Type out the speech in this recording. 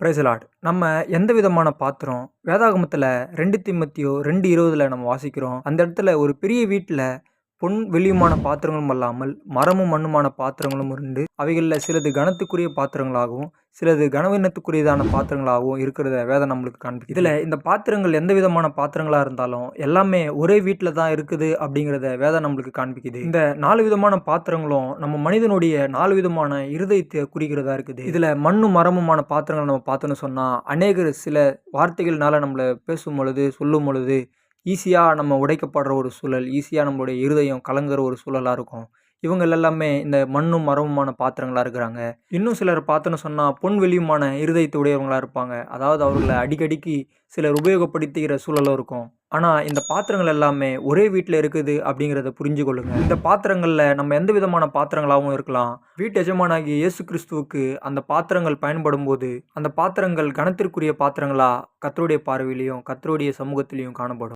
Praise the Lord. நம்ம எந்த விதமான பாத்திரம் வேதாகமத்துல 2 தீமோத்தேயு 2:20 நம்ம வாசிக்கிறோம். அந்த இடத்துல ஒரு பெரிய வீட்ல பொன் வெள்ளியுமான பாத்திரங்களும் அல்லாமல் மரமும் மண்ணுமான பாத்திரங்களும் உண்டு. அவைகள்ல சிலது கனத்துக்குரிய பாத்திரங்களாகவும் சிலது கனவீனத்துக்குரியதான பாத்திரங்களாகவும் இருக்கிறத வேதம் நம்மளுக்கு காண்பிக்குது. இதுல இந்த பாத்திரங்கள் எந்த விதமான பாத்திரங்களா இருந்தாலும் எல்லாமே ஒரே வீட்டில தான் இருக்குது அப்படிங்கிறத வேதம் நம்மளுக்கு காண்பிக்குது. இந்த 4 விதமான பாத்திரங்களும் நம்ம மனிதனுடைய 4 விதமான இருதயத்தை குறிக்கிறதா இருக்குது. இதுல மண்ணும் மரமுமான பாத்திரங்கள் நம்ம பார்த்தோன்னு சொன்னா அநேகர் சில வார்த்தைகள்னால நம்மள பேசும் பொழுது சொல்லும் பொழுது ஈஸியாக நம்ம உடைக்கப்படுற ஒரு சூழல், ஈஸியாக நம்மளுடைய இருதயம் கலங்குற ஒரு சூழலாக இருக்கும். இவங்கள் எல்லாமே இந்த மண்ணும் மரமுமான பாத்திரங்களா இருக்கிறாங்க. இன்னும் சிலர் பார்த்தோன்னு சொன்னா பொன் வெள்ளியுமான இருதயத்தை உடையவங்களா இருப்பாங்க. அதாவது அவர்கள அடிக்கடிக்கு சிலர் உபயோகப்படுத்திக்கிற சூழலும் இருக்கும். ஆனா இந்த பாத்திரங்கள் எல்லாமே ஒரே வீட்ல இருக்குது அப்படிங்கிறத புரிஞ்சு கொள்ளுங்க. இந்த பாத்திரங்கள்ல நம்ம எந்த விதமான பாத்திரங்களாகவும் இருக்கலாம். வீட்டு எஜமானாகிய இயேசு கிறிஸ்துவுக்கு அந்த பாத்திரங்கள் பயன்படும்போது அந்த பாத்திரங்கள் கனத்திற்குரிய பாத்திரங்களா கர்த்தருடைய பார்வையிலையும் கர்த்தருடைய சமூகத்திலையும் காணப்படும்.